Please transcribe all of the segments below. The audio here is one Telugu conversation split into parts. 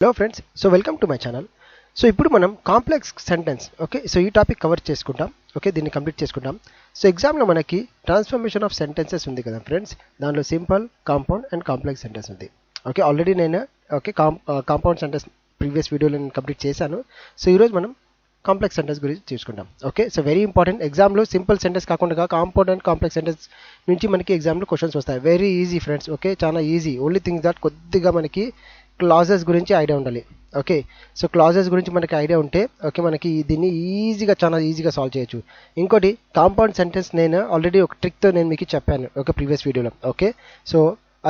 Hello friends, so welcome to my channel. So ఇప్పుడు మనం కాంప్లెక్స్ సెంటెన్స్ ఓకే సో ఈ టాపిక్ కవర్ చేసుకుంటాం ఓకే దీన్ని కంప్లీట్ చేసుకుంటాం. సో ఎగ్జామ్లో మనకి ట్రాన్స్ఫర్మేషన్ ఆఫ్ సెంటెన్సెస్ ఉంది కదా ఫ్రెండ్స్, దానిలో simple, compound and complex sentence ఉంది. ఓకే ఆల్రెడీ నేను ఓకే కాంపౌండ్ సెంటెన్స్ ప్రీవియస్ వీడియోలో నేను కంప్లీట్ చేశాను. సో ఈరోజు మనం కాంప్లెక్స్ సెంటెన్స్ గురించి చూసుకుంటాం. ఓకే సో వెరీ ఇంపార్టెంట్, ఎగ్జామ్లో సింపుల్ సెంటెన్స్ కాకుండా కాంపౌండ్ అండ్ కాంప్లెక్స్ సెంటెన్స్ నుంచి మనకి ఎగ్జామ్లో క్వశ్చన్స్ వస్తాయి. వెరీ ఈజీ ఫ్రెండ్స్, ఓకే చాలా ఈజీ. ఓన్లీ థింగ్స్ దట్ కొద్దిగా మనకి క్లాజెస్ గురించి ఐడియా ఉండాలి. ఓకే సో క్లాజెస్ గురించి మనకి ఐడియా ఉంటే ఓకే మనకి దీన్ని చాలా ఈజీగా సాల్వ్ చేయొచ్చు. ఇంకోటి కాంపౌండ్ సెంటెన్స్ నేను ఆల్రెడీ ఒక ట్రిక్తో నేను మీకు చెప్పాను ఓకే ప్రీవియస్ వీడియోలో. ఓకే సో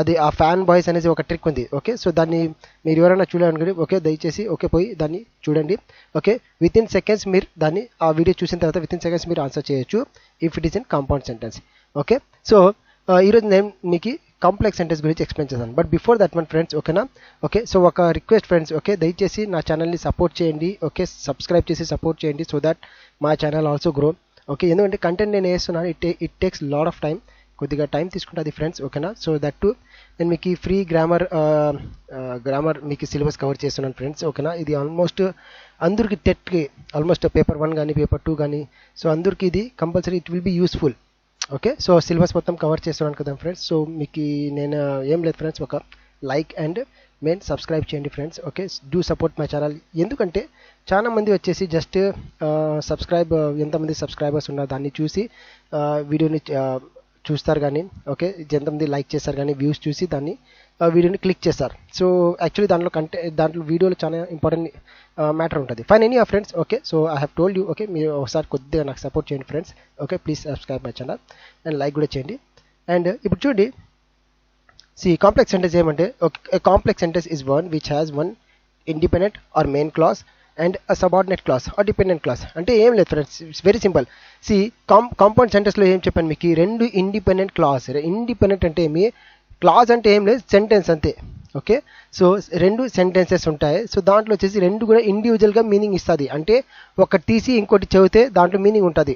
అది ఆ ఫ్యాన్ బాయ్స్ అనేది ఒక ట్రిక్ ఉంది. ఓకే సో దాన్ని మీరు ఎవరైనా చూడాలనుకుంటే ఓకే దయచేసి ఓకే పోయి దాన్ని చూడండి. ఓకే విత్ ఇన్ సెకండ్స్ మీరు దాన్ని ఆ వీడియో చూసిన తర్వాత విత్ ఇన్ సెకండ్స్ మీరు ఆన్సర్ చేయొచ్చు if it is in compound sentence. Okay so ఈరోజు నేను మీకు కాంప్లెక్స్ సెంటెన్స్ గురించి ఎక్స్ప్లెయిన్ చేస్తాను. But before that one friends ఓకేనా, ఓకే సో ఒక రిక్వెస్ట్ ఫ్రెండ్స్, ఓకే దయచేసి నా ఛానల్ని సపోర్ట్ చేయండి. ఓకే సబ్స్క్రైబ్ చేసి సపోర్ట్ చేయండి so that my channel also grow. Okay ఎందుకంటే కంటెంట్ నేను వేస్తున్నాను, it takes lot of time, కొద్దిగా టైం తీసుకుంటుంది ఫ్రెండ్స్ ఓకేనా. సో దట్ టు నేను మీకు ఫ్రీ గ్రామర్ మీకు సిలబస్ కవర్ చేస్తున్నాను ఫ్రెండ్స్ ఓకేనా. ఇది ఆల్మోస్ట్ అందరికి టెట్కి ఆల్మోస్ట్ పేపర్ 1 కానీ పేపర్ 2 కానీ సో అందరికి ఇది compulsory it will be useful. Okay so syllabus మొత్తం కవర్ చేస్తున్నాను కదా ఫ్రెండ్స్. సో మీకు నేను ఏం లేదు ఫ్రెండ్స్, ఒక లైక్ అండ్ మెయిన్ సబ్స్క్రైబ్ చేయండి friends. Okay do support my channel. ఎందుకంటే చాలా మంది వచ్చేసి జస్ట్ ఎంతమంది సబ్స్క్రైబర్స్ ఉన్నారు దాన్ని చూసి వీడియోని చూస్తారు కానీ ఓకే ఎంతమంది లైక్ చేస్తారు కానీ వ్యూస్ చూసి దాన్ని వీడియోని క్లిక్ చేస్తారు. సో యాక్చువల్లీ దాంట్లో వీడియోలో చాలా ఇంపార్టెంట్ మ్యాటర్ ఉంటుంది. Fine any friends. Okay so I have told you okay మీరు ఒకసారి కొద్దిగా నాకు సపోర్ట్ చేయండి friends. Okay please subscribe my channel and like కూడా చేయండి. అండ్ ఇప్పుడు చూడండి కాంప్లెక్స్ సెంటెన్స్ ఏమంటే complex sentence is one which has one independent or main clause and subordinate clause or dependent clause. అంటే ఏం లేదు friends, it's very simple. Compound సెంటెన్స్లో ఏం చెప్పాను మీకు, రెండు ఇండిపెండెంట్ క్లాస్. ఇండిపెండెంట్ అంటే ఏమి, క్లాస్ అంటే ఏం లేదు సెంటెన్స్ అంతే. ఓకే సో రెండు సెంటెన్సెస్ ఉంటాయి. సో దాంట్లో వచ్చేసి రెండు కూడా ఇండివిజువల్గా మీనింగ్ ఇస్తుంది. అంటే ఒకటి తీసి ఇంకోటి చదివితే దాంట్లో మీనింగ్ ఉంటుంది.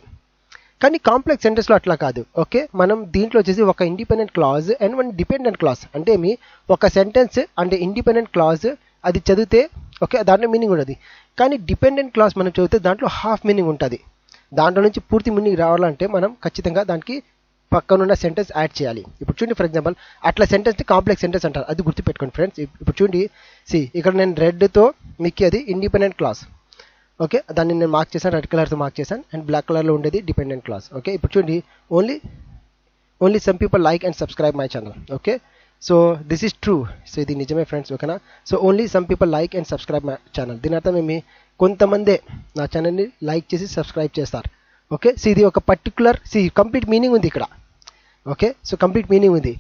కానీ కాంప్లెక్స్ సెంటెన్స్లో అట్లా కాదు. ఓకే మనం దీంట్లో వచ్చేసి ఒక independent clause and one dependent clause. అంటే ఏమి, ఒక సెంటెన్స్ అంటే ఇండిపెండెంట్ క్లాజ్ అది చదివితే ఓకే దాంట్లో మీనింగ్ ఉంటుంది. కానీ డిపెండెంట్ క్లాస్ మనం చదివితే దాంట్లో హాఫ్ మీనింగ్ ఉంటుంది. దాంట్లో నుంచి పూర్తి మీనింగ్ రావాలంటే మనం ఖచ్చితంగా దానికి పక్కనున్న సెంటెన్స్ యాడ్ చేయాలి. ఇప్పుడు చూడండి ఫర్ ఎగ్జాంపుల్ అట్లా సెంటెన్స్ని కాంప్లెక్స్ సెంటెన్స్ అంటారు, అది గుర్తుపెట్టుకోండి ఫ్రెండ్స్. ఇప్పుడు చూడండి ఇక్కడ నేను రెడ్తో మీకు అది ఇండిపెండెంట్ క్లాస్. ఓకే దాన్ని నేను మార్క్ చేశాను, రెడ్ కలర్తో మార్క్ చేశాను అండ్ బ్లాక్ కలర్లో ఉండేది డిపెండెంట్ క్లాస్. ఓకే ఇప్పుడు చూడండి only some people like and subscribe my channel. Okay so this is true. So ఇది నిజమే ఫ్రెండ్స్ ఓకేనా. So only some people like and subscribe my channel. దీని అర్థం ఏమి, కొంతమందే నా ఛానల్ని లైక్ చేసి సబ్స్క్రైబ్ చేస్తారు. ఓకే సో ఇది ఒక పర్టికులర్ కంప్లీట్ మీనింగ్ ఉంది ఇక్కడ. ఓకే సో కంప్లీట్ మీనింగ్ ఉంది.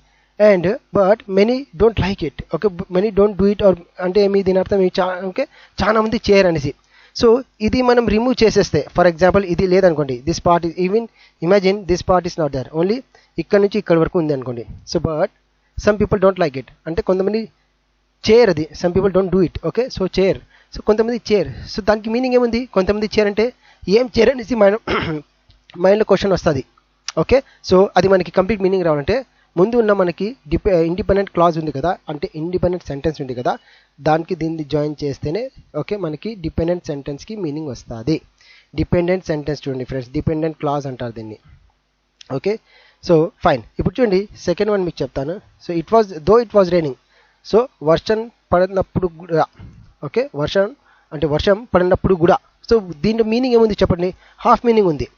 And but many don't like it. Okay many don't do it. Or అంటే ఏమి దీని అర్థం ఓకే చాలా మంది చేయరు అనేసి. సో ఇది మనం రిమూవ్ చేసేస్తే ఫర్ ఎగ్జాంపుల్ ఇది లేదనుకోండి, this part even imagine this part is not there, only ఇక్కడ నుంచి ఇక్కడ వరకు ఉంది అనుకోండి. So but some people don't like it అంటే కొంతమంది చేయరు అది, some people don't do it. Okay so చేయరు, సో కొంతమంది చేయరు. సో దానికి మీనింగ్ ఏముంది, కొంతమంది చేయరంటే ఏం చేయరు అనేసి మైండ్లో క్వశ్చన్ వస్తుంది. ఓకే సో అది మనకి కంప్లీట్ మీనింగ్ రావాలంటే ముందు ఉన్న మనకి ఇండిపెండెంట్ క్లాజ్ ఉంది కదా, అంటే ఇండిపెండెంట్ సెంటెన్స్ ఉంది కదా, దానికి దీన్ని జాయిన్ చేస్తేనే ఓకే మనకి డిపెండెంట్ సెంటెన్స్కి మీనింగ్ వస్తుంది. డిపెండెంట్ సెంటెన్స్ చూడండి ఫ్రెండ్స్, డిపెండెంట్ క్లాజ్ అంటారు దీన్ని. Okay so fine. ఇప్పుడు చూడండి సెకండ్ వన్ మీకు చెప్తాను. So it was raining. So వర్షం పడినప్పుడు కూడా. ఓకే వర్షం పడినప్పుడు కూడా. సో దీంట్లో మీనింగ్ ఏముంది చెప్పండి, హాఫ్ మీనింగ్ ఉంది.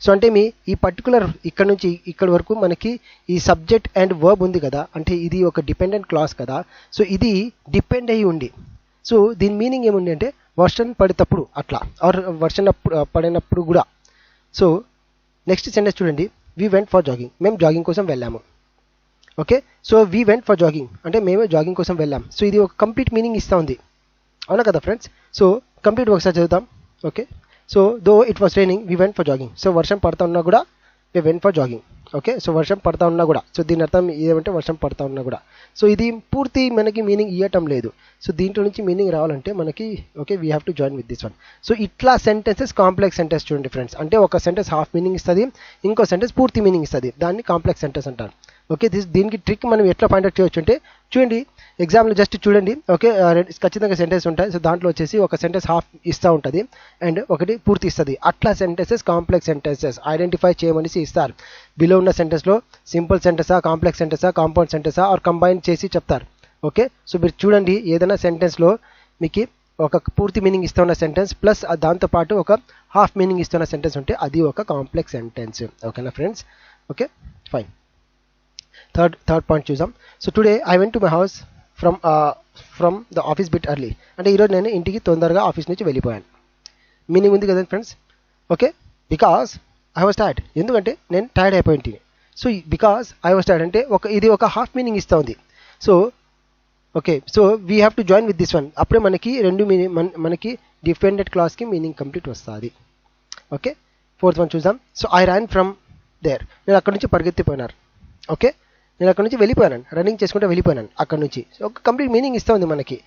సో అంటే ఈ పర్టికులర్ ఇక్కడ నుంచి ఇక్కడ వరకు మనకి ఈ సబ్జెక్ట్ అండ్ వర్బ్ ఉంది కదా, అంటే ఇది ఒక డిపెండెంట్ క్లాస్ కదా. సో ఇది డిపెండ్ అయ్యి ఉంది. సో దీని మీనింగ్ ఏముంది అంటే వర్షం పడేటప్పుడు అట్లా, ఆర్ పడినప్పుడు కూడా. సో నెక్స్ట్ సెంటెన్స్ చూడండి, వీ వెంట్ ఫర్ జాగింగ్. మేము జాగింగ్ కోసం వెళ్ళాము. Okay so we went for jogging అంటే మేము జాగింగ్ కోసం వెళ్ళాం. సో ఇది ఒక కంప్లీట్ మీనింగ్ ఇస్తూ ఉంది, అవునా కదా ఫ్రెండ్స్. సో కంప్లీట్ ఒకసారి చదువుతాం. Okay so though it was raining we went for jogging. So వర్షం పడతా ఉన్నా కూడా we went for jogging. Okay so వర్షం పడతా ఉన్నా కూడా. సో దీని అర్థం ఏమంటే వర్షం పడతా ఉన్నా కూడా. సో ఇది పూర్తి మనకి మీనింగ్ ఇవ్వటం లేదు. సో దీంట్లో నుంచి మీనింగ్ రావాలంటే మనకి okay we have to join with this one. So ఇట్లా సెంటెన్సెస్ కాంప్లెక్స్ సెంటెన్స్ చూడండి ఫ్రెండ్స్. అంటే ఒక సెంటెన్స్ హాఫ్ మీనింగ్ ఇస్తుంది, ఇంకో సెంటెన్స్ పూర్తి మీనింగ్ ఇస్తుంది, దాన్ని కాంప్లెక్స్ సెంటెన్స్ అంటారు. ఓకే దీనికి ట్రిక్ మనం ఎట్లా ఫైండ్ అవుట్ చేయొచ్చు అంటే చూడండి ఎగ్జామ్లో జస్ట్ చూడండి. ఓకే, ఖచ్చితంగా సెంటెన్స్ ఉంటాయి. సో దాంట్లో వచ్చేసి ఒక సెంటెన్స్ హాఫ్ ఇస్తూ ఉంటుంది అండ్ ఒకటి పూర్తి ఇస్తుంది. అట్లా సెంటెన్సెస్ కాంప్లెక్స్ సెంటెన్సెస్ ఐడెంటిఫై చేయమనేసి ఇస్తారు. బిలో ఉన్న సెంటెన్స్లో సింపుల్ సెంటెన్సా, కాంప్లెక్స్ సెంటెన్సా, కాంపౌండ్ సెంటెన్సా ఆర్ కంబైన్ చేసి చెప్తారు. ఓకే, సో మీరు చూడండి, ఏదైనా సెంటెన్స్లో మీకు ఒక పూర్తి మీనింగ్ ఇస్తున్న సెంటెన్స్ ప్లస్ దాంతోపాటు ఒక హాఫ్ మీనింగ్ ఇస్తున్న సెంటెన్స్ ఉంటే అది ఒక కాంప్లెక్స్ సెంటెన్స్. ఓకేనా friends? Okay, fine. Third point చూద్దాం. So today I went to my house from the office bit early. అంటే ఈరోజు నేను ఇంటికి తొందరగా ఆఫీస్ నుంచి వెళ్ళిపోయాను. మీనింగ్ ఉంది కదా friends? Okay, because I was tired. ఎందుకంటే నేను టైర్డ్ అయిపోయింది. So because I was tired అంటే ఇది ఒక హాఫ్ మీనింగ్ ఇస్తూ ఉంది. So okay, so we have to join with this one. అప్పుడే మనకి మనకి డిపెండెంట్ క్లాస్కి మీనింగ్ కంప్లీట్ వస్తుంది. ఓకే, ఫోర్త్ వన్ చూద్దాం. So I ran from there. నేను అక్కడ నుంచి పరిగెత్తిపోయినారు. ఓకే, నేను అక్కడ నుంచి వెళ్ళిపోయాను, రన్నింగ్ చేసుకుంటే వెళ్ళిపోయాను అక్కడ నుంచి. సో ఒక కంప్లీట్ మీనింగ్ ఇస్తుంది మనకి.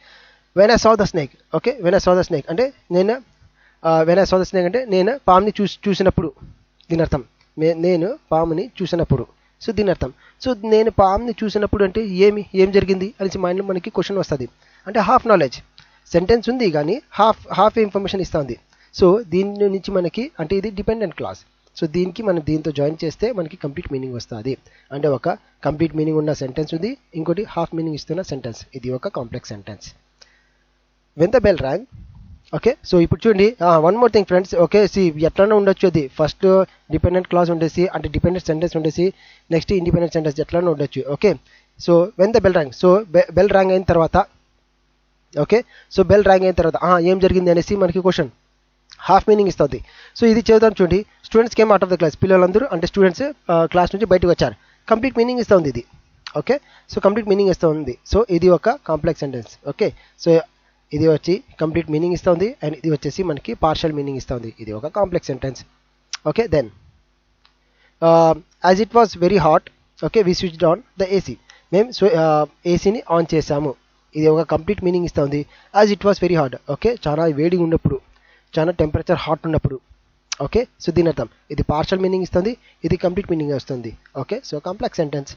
When I saw the snake. Okay, when I saw the snake అంటే when I saw the snake అంటే నేను పాముని చూసినప్పుడు దీని అర్థం. నేను పాముని చూసినప్పుడు, సో దీని అర్థం. సో నేను పాముని చూసినప్పుడు అంటే ఏం జరిగింది అనేసి మైండ్లో మనకి క్వశ్చన్ వస్తుంది. అంటే హాఫ్ నాలెడ్జ్ సెంటెన్స్ ఉంది కానీ హాఫ్ ఇన్ఫర్మేషన్ ఇస్తుంది. సో దీని నుంచి మనకి అంటే ఇది డిపెండెంట్ క్లాస్. సో దీనికి మనం దీంతో జాయిన్ చేస్తే మనకి కంప్లీట్ మీనింగ్ వస్తుంది. అంటే ఒక కంప్లీట్ మీనింగ్ ఉన్న సెంటెన్స్ ఉంది, ఇంకోటి హాఫ్ మీనింగ్ ఇస్తున్న సెంటెన్స్. ఇది ఒక complex sentence. When the bell rang. Okay, so ఇప్పుడు చూడండి, one more thing friends. Okay, ఎట్లనే ఉండొచ్చు. అది ఫస్ట్ డిపెండెంట్ క్లాస్ ఉండేసి అంటే డిపెండెంట్ సెంటెన్స్ ఉండేసి నెక్స్ట్ ఇండిపెండెంట్ సెంటెన్స్ ఎట్లనే ఉండొచ్చు. Okay, so when the bell rang. So bell rang అయిన తర్వాత ఓకే, సో బెల్ ర్యాంగ్ అయిన తర్వాత ఏం జరిగింది అనేసి మనకి క్వశ్చన్ హాఫ్ మీనింగ్ ఇస్తుంది. సో ఇది చేద్దాం చూడండి. Students came out of the class. పిల్లలందరూ అంటే స్టూడెంట్స్ క్లాస్ నుంచి బయటకు వచ్చారు. కంప్లీట్ మీనింగ్ ఇస్తుంది ఇది. ఓకే, సో కంప్లీట్ మీనింగ్ ఇస్తుంది. సో ఇది ఒక కాంప్లెక్స్ సెంటెన్స్. ఓకే, సో ఇది వచ్చి కంప్లీట్ మీనింగ్ ఇస్తుంది అండ్ ఇది వచ్చేసి మనకి పార్షియల్ మీనింగ్ ఇస్తుంది. ఇది ఒక complex sentence. Okay, then as it was very hot. Okay, we switched on the AC. మేము ఏసీని ఆన్ చేసాము. ఇది ఒక కంప్లీట్ మీనింగ్ ఇస్తుంది. As it was very hot. Okay, చాలా వేడిగా ఉన్నప్పుడు, చాలా టెంపరేచర్ హాట్ ఉన్నప్పుడు. ఓకే, సో దీని అర్థం ఇది పార్షియల్ మీనింగ్ ఇస్తుంది, ఇది కంప్లీట్ మీనింగ్ వస్తుంది. Okay, so complex sentence.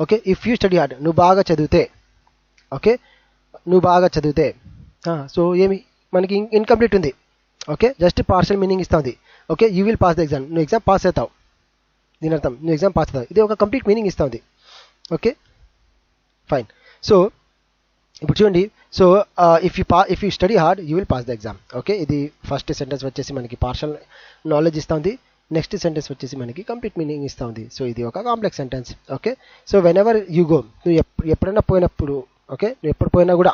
Okay, if you study hard. నువ్వు బాగా చదివితే. ఓకే, నువ్వు బాగా చదివితే. సో మనకి ఇన్కంప్లీట్ ఉంది. ఓకే, జస్ట్ పార్షియల్ మీనింగ్ ఇస్తుంది. Okay, you will pass the exam. నువ్వు ఎగ్జామ్ పాస్ అవుతావు. దీని అర్థం నువ్వు ఎగ్జామ్ పాస్ అవుతావు. ఇది ఒక కంప్లీట్ మీనింగ్ ఇస్తుంది. Okay, fine. సో ఇప్పుడు చూడండి. So if you study hard you will pass the exam. Okay, ఇది ఫస్ట్ సెంటెన్స్ వచ్చేసి మనకి పార్షియల్ నాలెడ్జ్ ఇస్తుంది. నెక్స్ట్ సెంటెన్స్ వచ్చేసి మనకి కంప్లీట్ మీనింగ్ ఇస్తుంది. సో ఇది ఒక complex sentence. Okay, so when ever you go. నువ్వు ఎప్పుడైనా పోయినప్పుడు. ఓకే, నువ్వు ఎప్పుడు పోయినా కూడా.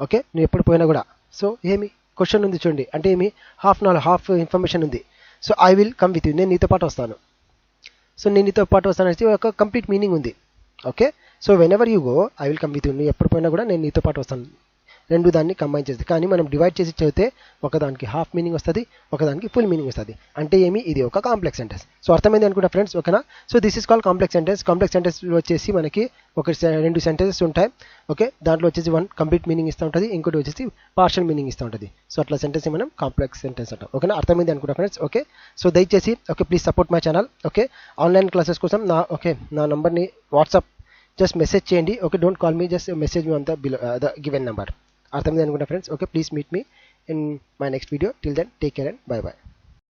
ఓకే, నువ్వు ఎప్పుడు పోయినా కూడా. సో క్వశ్చన్ ఉంది చూడండి. అంటే హాఫ్ ఇన్ఫర్మేషన్ ఉంది. So I will come with you. నేను నీతో పాటు వస్తాను. సో నేను నీతో పాటు వస్తాననేసి ఒక కంప్లీట్ మీనింగ్ ఉంది. Okay, so when ever you go I will come with you. నువ్వు ఎప్పుడు పోయినా కూడా నేను నీతో పాటు వస్తాను. రెండు దాన్ని కంబైన్ చేస్తుంది. కానీ మనం డివైడ్ చేసి చదివితే ఒకదానికి హాఫ్ మీనింగ్ వస్తుంది, ఒకదానికి ఫుల్ మీనింగ్ వస్తుంది. అంటే ఇది ఒక కాంప్లెక్స్ సెంటెన్స్. సో అర్థమైంది అనుకుంటా ఫ్రెండ్స్. ఓకేనా? So this is called complex sentence. Complex sentence వచ్చేసి మనకి రెండు సెంటెన్సెస్ ఉంటాయి. ఓకే, దాంట్లో వచ్చేసి వన్ కంప్లీట్ మీనింగ్ ఇస్తూ ఉంటుంది, ఇంకోటి వచ్చేసి పార్షియల్ మీనింగ్ ఇస్తూ ఉంటుంది. సో అట్లా సెంటెన్స్ మనం కాంప్లెక్స్ సెంటెన్స్ అంటాం. ఓకేనా? అర్థమైంది అనుకుంటా ఫ్రెండ్స్. ఓకే, సో దయచేసి please support my channel. Okay, online classes కోసం నా నంబర్ని వాట్సాప్ just message చేయండి. Okay, don't call me, just message me on the given number. అర్థమైంది అనుకుంటా friends. Okay, please meet me in my next video. Till then take care and bye by.